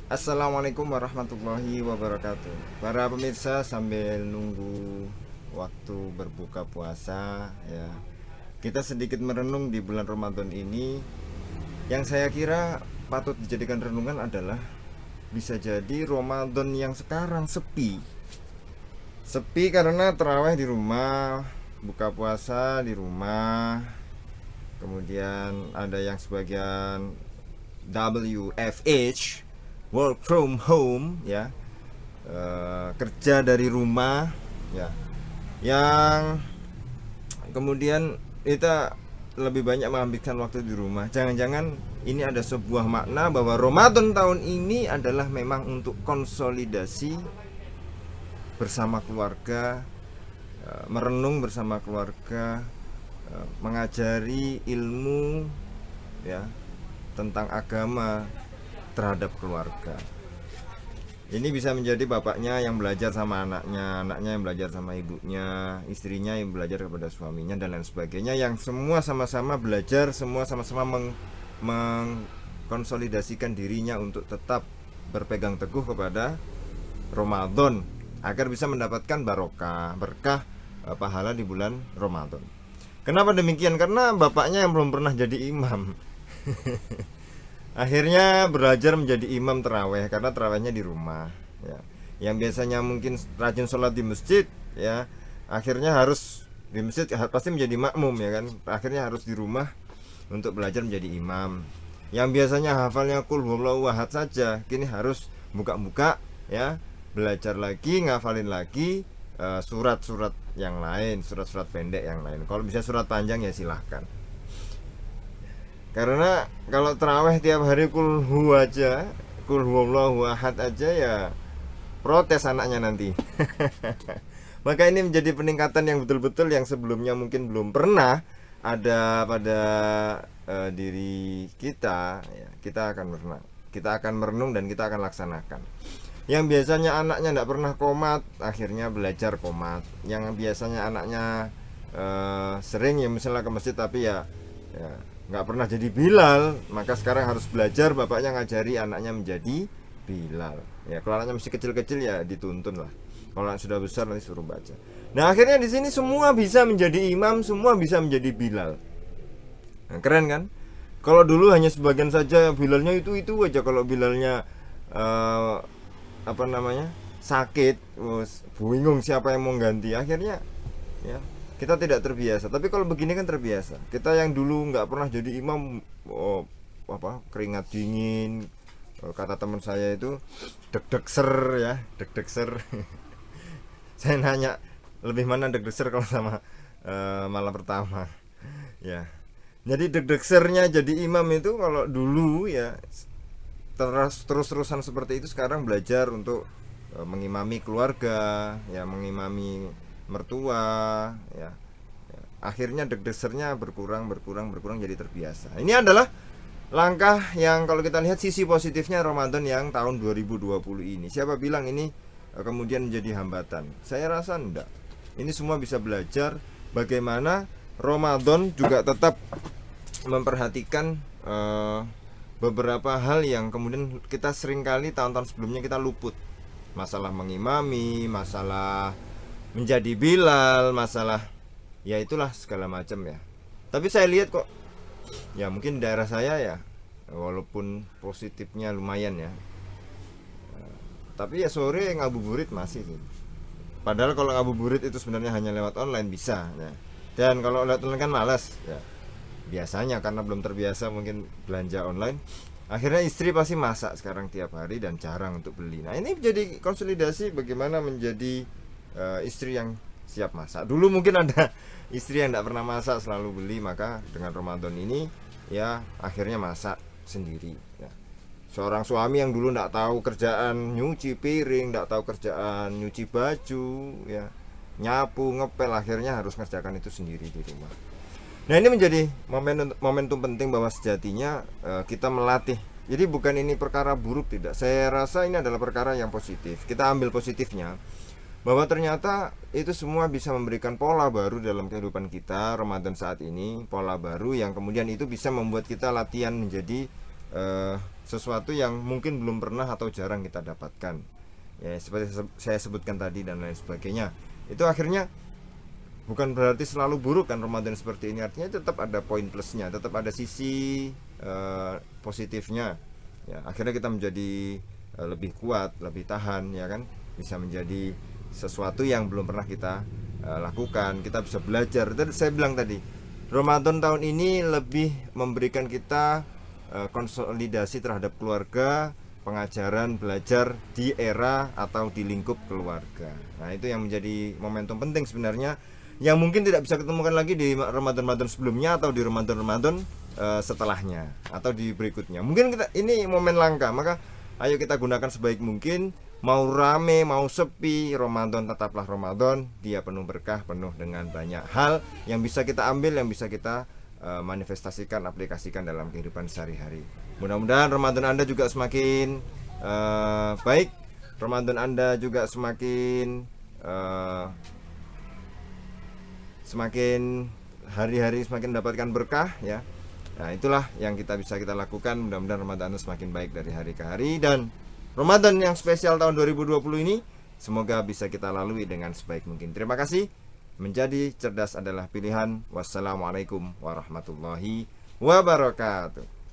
Assalamualaikum warahmatullahi wabarakatuh. Para pemirsa, sambil nunggu waktu berbuka puasa ya, kita sedikit merenung di bulan Ramadan ini. Yang saya kira patut dijadikan renungan adalah bisa jadi Ramadan yang sekarang sepi. Sepi karena terawih di rumah, buka puasa di rumah. Kemudian ada yang sebagian WFH, work from home ya, kerja dari rumah ya, yang kemudian kita lebih banyak menghabiskan waktu di rumah. Jangan-jangan ini ada sebuah makna bahwa Ramadan tahun ini adalah memang untuk konsolidasi bersama keluarga, merenung bersama keluarga, mengajari ilmu ya tentang agama terhadap keluarga. Ini bisa menjadi bapaknya yang belajar sama anaknya, anaknya yang belajar sama ibunya, istrinya yang belajar kepada suaminya, dan lain sebagainya. Yang semua sama-sama belajar, semua sama-sama mengkonsolidasikan dirinya untuk tetap berpegang teguh kepada Ramadan agar bisa mendapatkan barokah, berkah, pahala di bulan Ramadan. Kenapa demikian? Karena bapaknya yang belum pernah jadi imam akhirnya belajar menjadi imam terawih karena terawihnya di rumah ya. Yang biasanya mungkin rajin sholat di masjid ya, akhirnya harus di masjid pasti menjadi makmum ya kan, akhirnya harus di rumah untuk belajar menjadi imam. Yang biasanya hafalnya qul huwallahu ahad saja, kini harus buka-buka ya, belajar lagi, ngafalin lagi surat-surat yang lain, surat-surat pendek yang lain. Kalau bisa surat panjang ya silahkan. Karena kalau terawih tiap hari kulhu aja, kulhu Allahu ahad aja ya, protes anaknya nanti. Maka ini menjadi peningkatan yang betul-betul yang sebelumnya mungkin belum pernah ada pada diri kita ya, kita akan merenung dan kita akan laksanakan. Yang biasanya anaknya tidak pernah komat, akhirnya belajar komat. Yang biasanya anaknya sering ya misalnya ke masjid tapi ya nggak pernah jadi Bilal, maka sekarang harus belajar bapaknya ngajari anaknya menjadi Bilal. Ya kalau anaknya masih kecil-kecil ya dituntun lah. Kalau anak sudah besar nanti suruh baca. Nah akhirnya di sini semua bisa menjadi imam, semua bisa menjadi Bilal. Nah, keren kan? Kalau dulu hanya sebagian saja Bilalnya itu aja. Kalau Bilalnya eh, apa namanya sakit, bingung siapa yang mau ganti. Akhirnya ya kita tidak terbiasa. Tapi kalau begini kan terbiasa. Kita yang dulu nggak pernah jadi imam, keringat dingin, kata teman saya itu deg-deg ser ya, deg-deg ser. Saya nanya lebih mana deg-deg ser kalau sama malam pertama ya. Jadi deg-deg sernya jadi imam itu kalau dulu ya, terus-terusan seperti itu. Sekarang belajar untuk mengimami keluarga ya, mengimami mertua ya, akhirnya deg-desernya berkurang jadi terbiasa. Ini adalah langkah yang kalau kita lihat sisi positifnya Ramadan yang tahun 2020 ini. Siapa bilang ini kemudian menjadi hambatan? Saya rasa enggak. Ini semua bisa belajar bagaimana Ramadan juga tetap memperhatikan beberapa hal yang kemudian kita seringkali tahun-tahun sebelumnya kita luput. Masalah mengimami, masalah menjadi Bilal, masalah ya itulah segala macam ya. Tapi saya lihat kok ya mungkin daerah saya ya walaupun positifnya lumayan ya, tapi ya sore ngabuburit masih sih. Padahal kalau ngabuburit itu sebenarnya hanya lewat online bisa ya. Dan kalau lewat online kan malas ya. Biasanya karena belum terbiasa mungkin belanja online, akhirnya istri pasti masak sekarang tiap hari dan jarang untuk beli. Nah ini jadi konsolidasi bagaimana menjadi istri yang siap masak. Dulu mungkin ada istri yang tidak pernah masak selalu beli, maka dengan Ramadan ini ya akhirnya masak sendiri ya. Seorang suami yang dulu tidak tahu kerjaan nyuci piring, tidak tahu kerjaan nyuci baju ya, nyapu ngepel, akhirnya harus ngerjakan itu sendiri di rumah. Nah ini menjadi momentum penting bahwa sejatinya kita melatih. Jadi bukan ini perkara buruk, tidak. Saya rasa ini adalah perkara yang positif. Kita ambil positifnya, bahwa ternyata itu semua bisa memberikan pola baru dalam kehidupan kita Ramadan saat ini, pola baru yang kemudian itu bisa membuat kita latihan menjadi sesuatu yang mungkin belum pernah atau jarang kita dapatkan. Ya, seperti saya sebutkan tadi dan lain sebagainya. Itu akhirnya bukan berarti selalu buruk kan Ramadan seperti ini, artinya tetap ada poin plusnya, tetap ada sisi positifnya. Ya, akhirnya kita menjadi lebih kuat, lebih tahan, ya kan, bisa menjadi sesuatu yang belum pernah kita lakukan. Kita bisa belajar. Dan saya bilang tadi, Ramadan tahun ini lebih memberikan kita konsolidasi terhadap keluarga, pengajaran, belajar di era atau di lingkup keluarga. Nah, itu yang menjadi momentum penting sebenarnya, yang mungkin tidak bisa ketemukan lagi di Ramadan-Ramadan sebelumnya atau di Ramadan-Ramadan setelahnya atau di berikutnya. Mungkin ini momen langka, maka ayo kita gunakan sebaik mungkin. Mau rame, mau sepi, Ramadan tetaplah Ramadan. Dia penuh berkah, penuh dengan banyak hal yang bisa kita ambil, yang bisa kita manifestasikan, aplikasikan dalam kehidupan sehari-hari. Mudah-mudahan Ramadan Anda juga semakin baik. Ramadan Anda juga semakin hari-hari semakin mendapatkan berkah, ya. Nah, itulah yang kita lakukan. Mudah-mudahan Ramadan Anda semakin baik dari hari ke hari, dan Ramadan yang spesial tahun 2020 ini semoga bisa kita lalui dengan sebaik mungkin. Terima kasih. Menjadi cerdas adalah pilihan. Wassalamualaikum warahmatullahi wabarakatuh.